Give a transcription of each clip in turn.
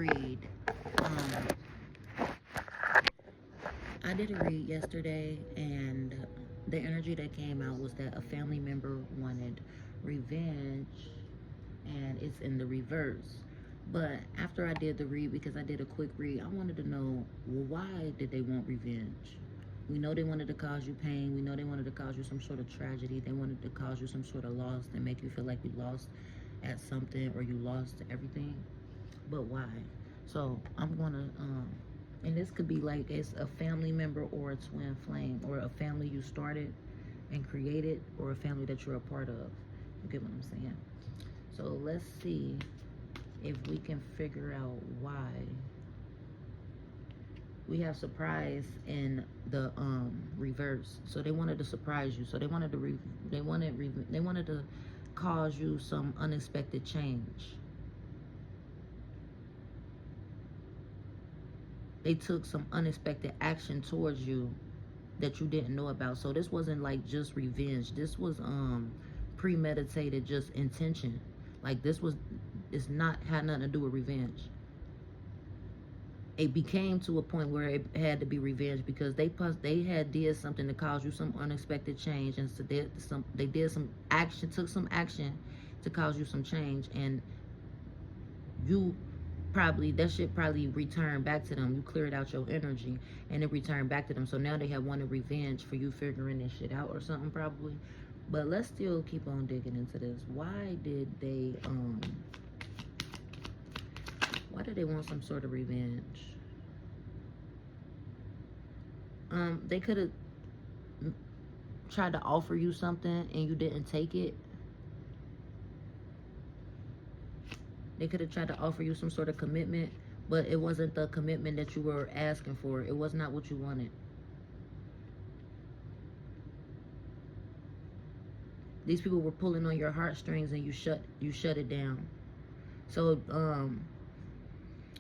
read. Um, I did a read yesterday, and the energy that came out was that a family member wanted revenge, and it's in the reverse. But after I did the read, because I did a quick read, I wanted to know, well, why did they want revenge? We know they wanted to cause you pain. We know they wanted to cause you some sort of tragedy. They wanted to cause you some sort of loss and make you feel like you lost at something or you lost everything. But why? So I'm gonna and this could be like it's a family member or a twin flame, or a family you started and created, or a family that you're a part of. You get what I'm saying? So let's see if we can figure out why. We have surprise in the reverse. So they wanted to surprise you. So they wanted to they wanted to cause you some unexpected change. They took some unexpected action towards you that you didn't know about. So this wasn't like just revenge. This was premeditated, just intention. Like this was, it's not had nothing to do with revenge. It became to a point where it had to be revenge because they had did something to cause you some unexpected change, and so they did some action, took some action to cause you some change, and you probably, that shit probably returned back to them. You cleared out your energy and it returned back to them. So now they have wanted revenge for you figuring this shit out or something probably. But let's still keep on digging into this. Why did they want some sort of revenge? They could have tried to offer you something and you didn't take it. They could have tried to offer you some sort of commitment, but it wasn't the commitment that you were asking for. It was not what you wanted. These people were pulling on your heartstrings and you shut it down. So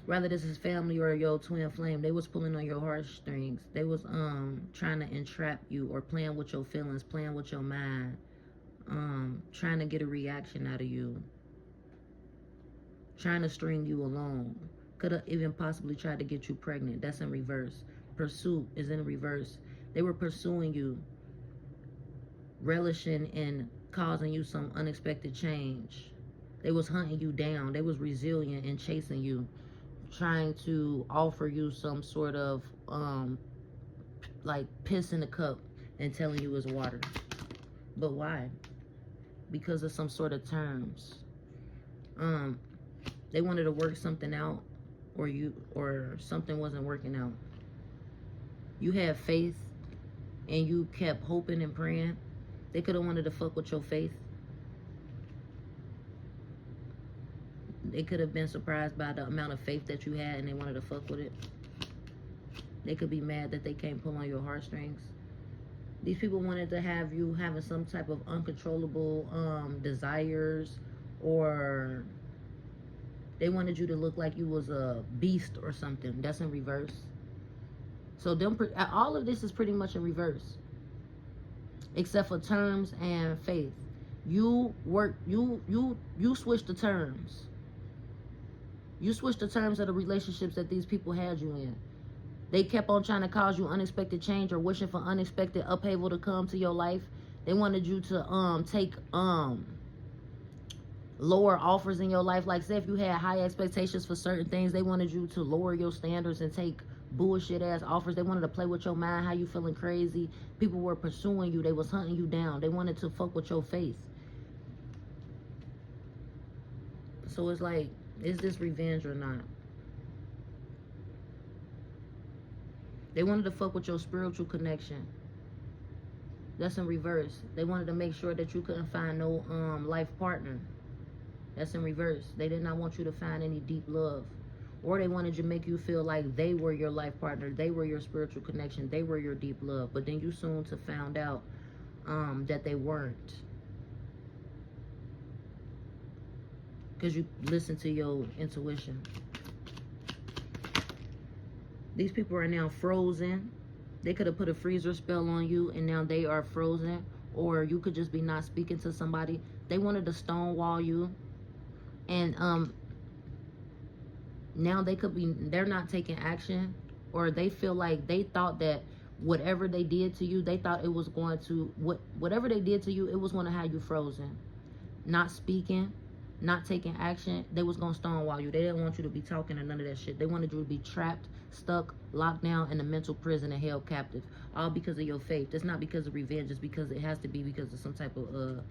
whether this is family or your twin flame, they was pulling on your heartstrings. They was trying to entrap you or playing with your feelings, playing with your mind, trying to get a reaction out of you, trying to string you along. Could have even possibly tried to get you pregnant. That's in reverse. Pursuit is in reverse. They were pursuing you, relishing in causing you some unexpected change. They was hunting you down. They was resilient and chasing you, trying to offer you some sort of like piss in the cup and telling you it's water. But why? Because of some sort of terms. They wanted to work something out, or something wasn't working out. You had faith and you kept hoping and praying. They could have wanted to fuck with your faith. They could have been surprised by the amount of faith that you had and they wanted to fuck with it. They could be mad that they can't pull on your heartstrings. These people wanted to have you having some type of uncontrollable desires, or they wanted you to look like you was a beast or something. That's in reverse. So all of this is pretty much in reverse, except for terms and faith. You switched the terms. You switched the terms of the relationships that these people had you in. They kept on trying to cause you unexpected change or wishing for unexpected upheaval to come to your life. They wanted you to take lower offers in your life. Like, say if you had high expectations for certain things, they wanted you to lower your standards and take bullshit ass offers. They wanted to play with your mind, how you feeling crazy. People were pursuing you. They was hunting you down. They wanted to fuck with your faith. So it's like, is this revenge or not? They wanted to fuck with your spiritual connection. That's in reverse. They wanted to make sure that you couldn't find no life partner. That's in reverse. They did not want you to find any deep love. Or they wanted to make you feel like they were your life partner. They were your spiritual connection. They were your deep love. But then you soon to found out that they weren't. Because you listened to your intuition. These people are now frozen. They could have put a freezer spell on you and now they are frozen. Or you could just be not speaking to somebody. They wanted to stonewall you. And Now they're not taking action, or they feel like they thought that whatever they did to you, they thought it was going to, whatever they did to you, it was going to have you frozen. Not speaking, not taking action. They was going to stonewall you. They didn't want you to be talking or none of that shit. They wanted you to be trapped, stuck, locked down in a mental prison and held captive. All because of your faith. It's not because of revenge. It's because it has to be because of some type of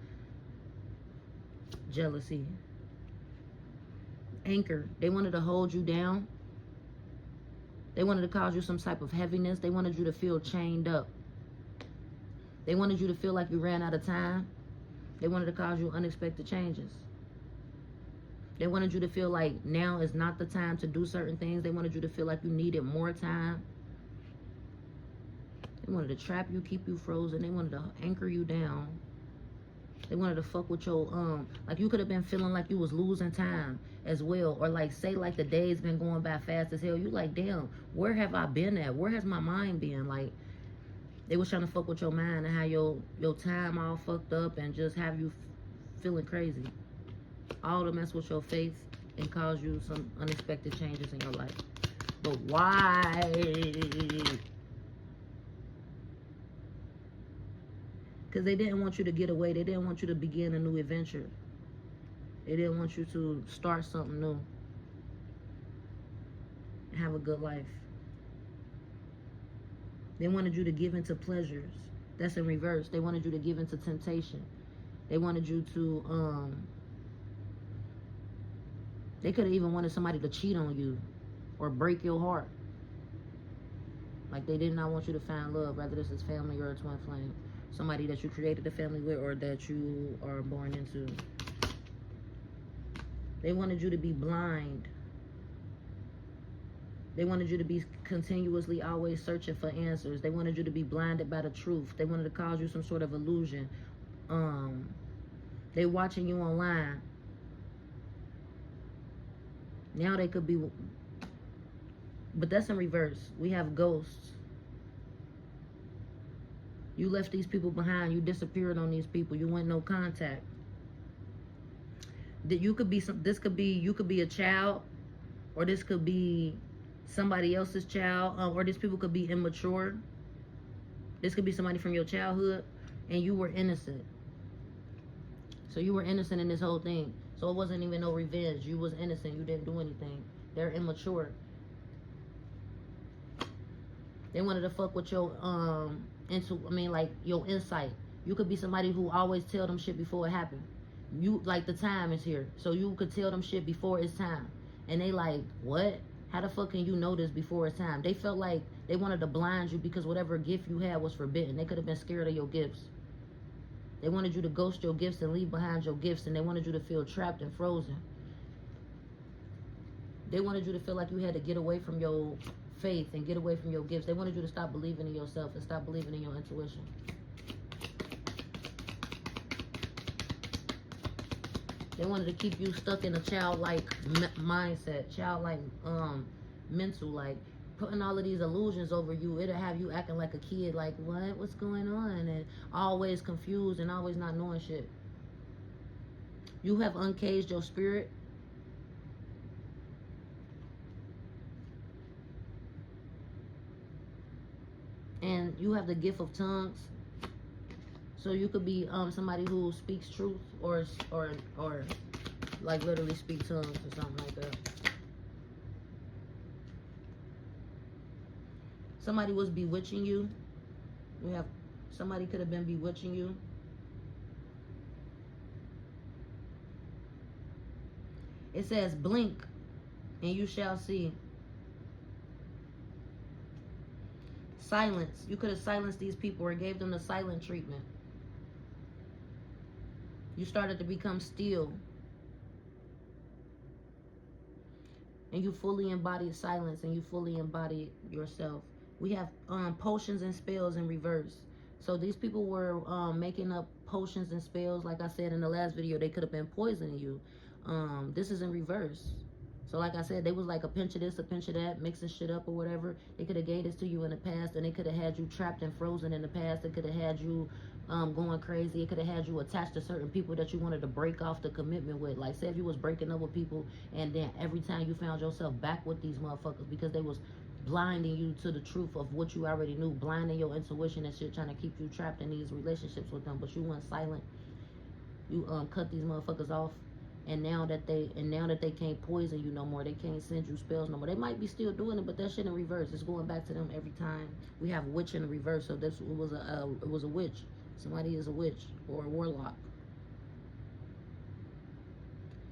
jealousy. Anchor. They wanted to hold you down. They wanted to cause you some type of heaviness. They wanted you to feel chained up. They wanted you to feel like you ran out of time. They wanted to cause you unexpected changes. They wanted you to feel like now is not the time to do certain things. They wanted you to feel like you needed more time. They wanted to trap you, keep you frozen. They wanted to anchor you down. They wanted to fuck with your, like you could have been feeling like you was losing time as well. Or like, say like the days been going by fast as hell. You like, damn, where have I been at? Where has my mind been? Like, they was trying to fuck with your mind and how your time all fucked up and just have you feeling crazy. All to mess with your faith and cause you some unexpected changes in your life. But why? Because they didn't want you to get away. They didn't want you to begin a new adventure. They didn't want you to start something new. Have a good life. They wanted you to give into pleasures. That's in reverse. They wanted you to give into temptation. They wanted you to, they could have even wanted somebody to cheat on you or break your heart. Like they did not want you to find love, whether this is family or a twin flame. Somebody that you created a family with or that you are born into. They wanted you to be blind. They wanted you to be continuously always searching for answers. They wanted you to be blinded by the truth. They wanted to cause you some sort of illusion. They watching you online. Now they could be, but that's in reverse. We have ghosts. You left these people behind. You disappeared on these people. You went no contact. That you could be you could be a child, or this could be somebody else's child, or these people could be immature. This could be somebody from your childhood, and you were innocent. So you were innocent in this whole thing. So it wasn't even no revenge. You was innocent. You didn't do anything. They're immature. They wanted to fuck with your your insight. You could be somebody who always tell them shit before it happened. You like the time is here, so you could tell them shit before it's time. And they like, what? How the fuck can you know this before it's time? They felt like they wanted to blind you because whatever gift you had was forbidden. They could have been scared of your gifts. They wanted you to ghost your gifts and leave behind your gifts, and they wanted you to feel trapped and frozen. They wanted you to feel like you had to get away from your faith and get away from your gifts. They wanted you to stop believing in yourself and stop believing in your intuition. They wanted to keep you stuck in a childlike mindset, childlike mental, like putting all of these illusions over you. It'll have you acting like a kid, like what's going on, and always confused and always not knowing shit. You have uncaged your spirit. And you have the gift of tongues. So you could be somebody who speaks truth or like literally speak tongues or something like that. Somebody was bewitching you. Somebody could have been bewitching you. It says blink and you shall see. Silence. You could have silenced these people or gave them the silent treatment. You started to become still. And you fully embodied silence and you fully embodied yourself. We have potions and spells in reverse. So these people were making up potions and spells. Like I said in the last video, they could have been poisoning you. This is in reverse. So like I said, they was like a pinch of this, a pinch of that, mixing shit up or whatever. They could have gave this to you in the past, and they could have had you trapped and frozen in the past. They could have had you going crazy. It could have had you attached to certain people that you wanted to break off the commitment with. Like, say if you was breaking up with people, and then every time you found yourself back with these motherfuckers because they was blinding you to the truth of what you already knew, blinding your intuition and shit, trying to keep you trapped in these relationships with them, but you went silent. You cut these motherfuckers off, and now that they can't poison you no more, they can't send you spells no more. They might be still doing it, but that shit in reverse. It's going back to them every time. We have witch in the reverse, so it was a witch. Somebody is a witch or a warlock.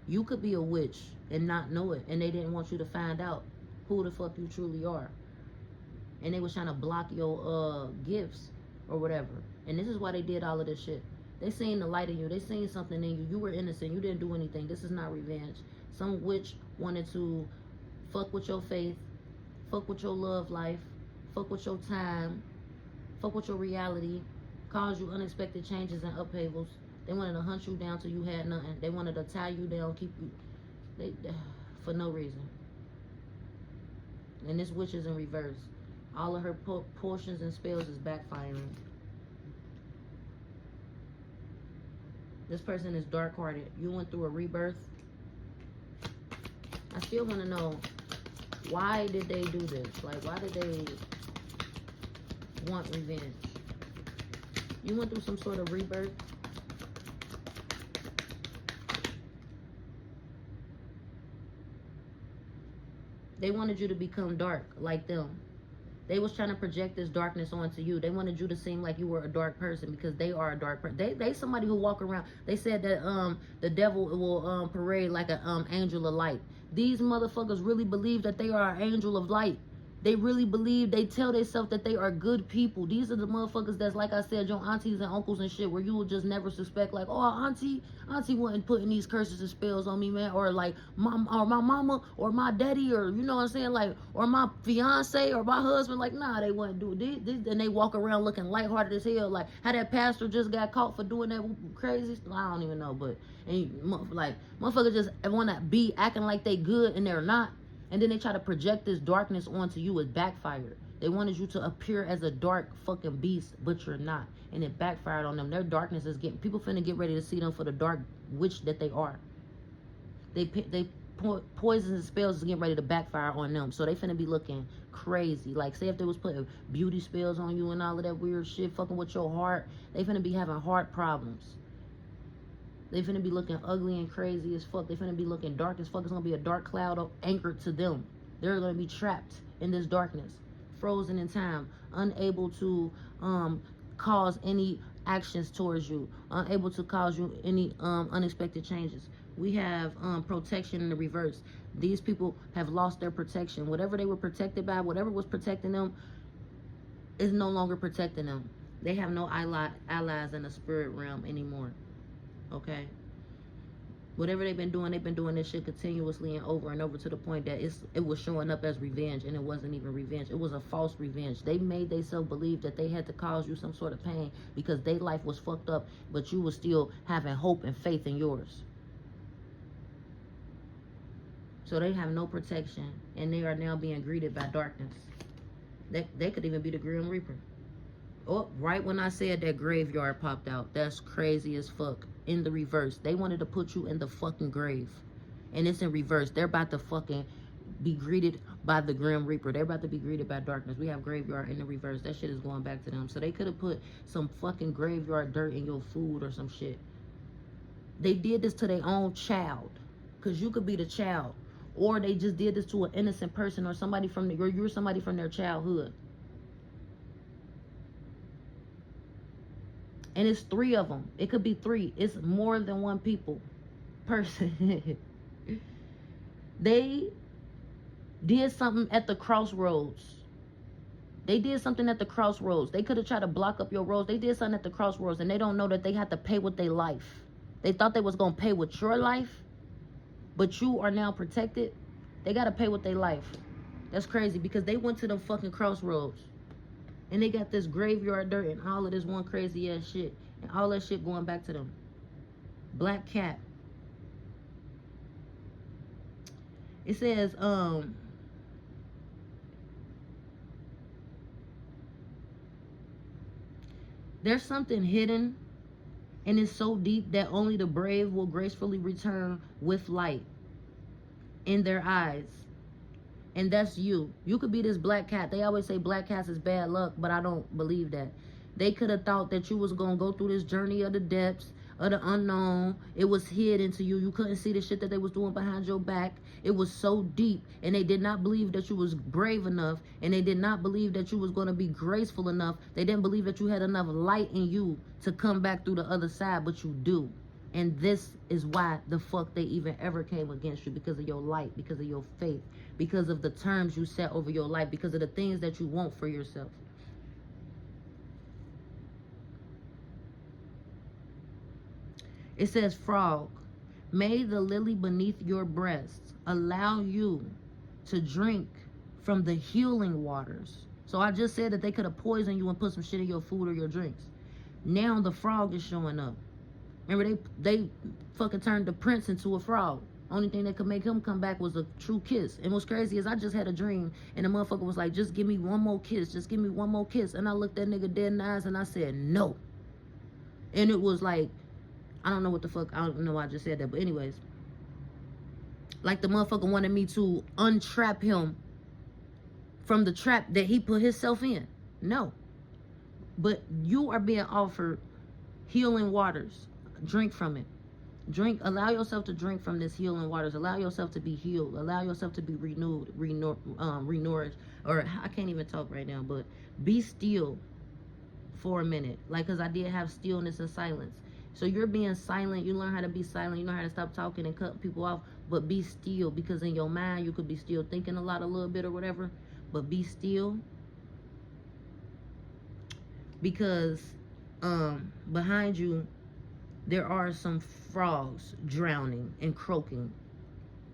You could be a witch and not know it, and they didn't want you to find out who the fuck you truly are, and they was trying to block your gifts or whatever. And this is why they did all of this shit. They seen the light in you. They seen something in you. You were innocent. You didn't do anything. This is not revenge. Some witch wanted to fuck with your faith, fuck with your love life, fuck with your time, fuck with your reality, cause you unexpected changes and upheavals. They wanted to hunt you down till you had nothing. They wanted to tie you down, keep you, for no reason. And this witch is in reverse. All of her portions and spells is backfiring. This person is dark-hearted. You went through a rebirth. I still want to know, why did they do this? Like, why did they want revenge? You went through some sort of rebirth. They wanted you to become dark like them. They was trying to project this darkness onto you. They wanted you to seem like you were a dark person because they are a dark person. They somebody who walk around. They said that the devil will parade like an angel of light. These motherfuckers really believe that they are an angel of light. They really believe, they tell themselves that they are good people. These are the motherfuckers that's, like I said, your aunties and uncles and shit, where you will just never suspect, like, oh, auntie wasn't putting these curses and spells on me, man. Or like mom, or my mama, or my daddy, or you know what I'm saying, like, or my fiance, or my husband. Like, nah, they wouldn't do it. And they walk around looking lighthearted as hell. Like, how that pastor just got caught for doing that crazy stuff. I don't even know, but and like motherfuckers just want to be acting like they good and they're not. And then they try to project this darkness onto you. It backfired. They wanted you to appear as a dark fucking beast, but you're not. And it backfired on them. Their darkness is getting, people finna get ready to see them for the dark witch that they are. Poisons and spells is getting ready to backfire on them. So they finna be looking crazy. Like, say if they was putting beauty spells on you and all of that weird shit, fucking with your heart, they finna be having heart problems. They finna be looking ugly and crazy as fuck. They finna be looking dark as fuck. It's gonna be a dark cloud anchored to them. They're gonna be trapped in this darkness, frozen in time, unable to cause any actions towards you, unable to cause you any unexpected changes. We have protection in the reverse. These people have lost their protection. Whatever they were protected by, whatever was protecting them, is no longer protecting them. They have no allies in the spirit realm anymore. Okay, whatever they've been doing this shit continuously and over to the point that it was showing up as revenge, and it wasn't even revenge. It was a false revenge. They made themselves believe that they had to cause you some sort of pain because their life was fucked up, but you were still having hope and faith in yours. So they have no protection, and they are now being greeted by darkness. They could even be the Grim Reaper. Oh, right when I said that, graveyard popped out. That's crazy as fuck. In the reverse. They wanted to put you in the fucking grave. And it's in reverse. They're about to fucking be greeted by the Grim Reaper. They're about to be greeted by darkness. We have graveyard in the reverse. That shit is going back to them. So they could have put some fucking graveyard dirt in your food or some shit. They did this to their own child. Because you could be the child. Or they just did this to an innocent person or somebody from you're somebody from their childhood. And it's 3 of them. It could be 3. It's more than one person. They did something at the crossroads. They did something at the crossroads. They could have tried to block up your roads. They did something at the crossroads, and they don't know that they had to pay with their life. They thought they was going to pay with your life, but you are now protected. They got to pay with their life. That's crazy because they went to them fucking crossroads. And they got this graveyard dirt and all of this one crazy ass shit. And all that shit going back to them. Black cat. It says, There's something hidden, and it's so deep that only the brave will gracefully return with light in their eyes. And that's you. You could be this black cat. They always say black cats is bad luck, but I don't believe that. They could have thought that you was going to go through this journey of the depths, of the unknown. It was hid into you. You couldn't see the shit that they was doing behind your back. It was so deep, and they did not believe that you was brave enough, and they did not believe that you was going to be graceful enough. They didn't believe that you had enough light in you to come back through the other side, but you do. And this is why the fuck they even ever came against you, because of your light, because of your faith, because of the terms you set over your life, because of the things that you want for yourself. It says, frog, may the lily beneath your breast allow you to drink from the healing waters. So I just said that they could have poisoned you and put some shit in your food or your drinks. Now the frog is showing up. Remember, they fucking turned the prince into a frog. Only thing that could make him come back was a true kiss. And what's crazy is I just had a dream, and the motherfucker was like, just give me one more kiss. Just give me one more kiss. And I looked that nigga dead in the eyes, and I said, no. And it was like, I don't know what the fuck. I don't know why I just said that. But anyways, like the motherfucker wanted me to untrap him from the trap that he put himself in. No. But you are being offered healing waters. Drink from it. Drink. Allow yourself to drink from this healing waters. Allow yourself to be healed. Allow yourself to be renewed, renourished. Or I can't even talk right now, but be still for a minute. Like, because I did have stillness and silence. So you're being silent. You learn how to be silent. You learn how to stop talking and cut people off. But be still, because in your mind you could be still thinking a little bit or whatever. But be still, because behind you there are some frogs drowning and croaking,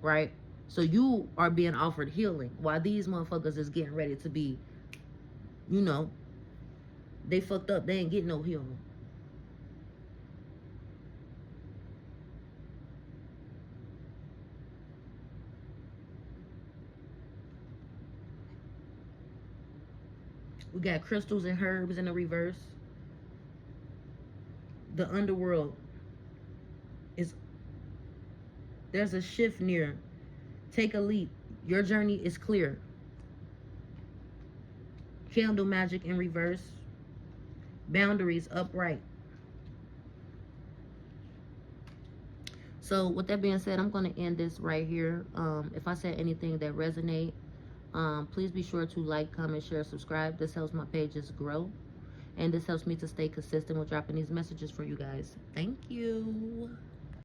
right? So you are being offered healing while these motherfuckers is getting ready to be, you know, they fucked up. They ain't getting no healing. We got crystals and herbs in the reverse. The underworld is, there's a shift near. Take a leap. Your journey is clear. Candle magic in reverse. Boundaries upright. So with that being said, I'm going to end this right here. If I said anything that resonate, please be sure to like, comment, share, subscribe. This helps my pages grow. And this helps me to stay consistent with dropping these messages for you guys. Thank you.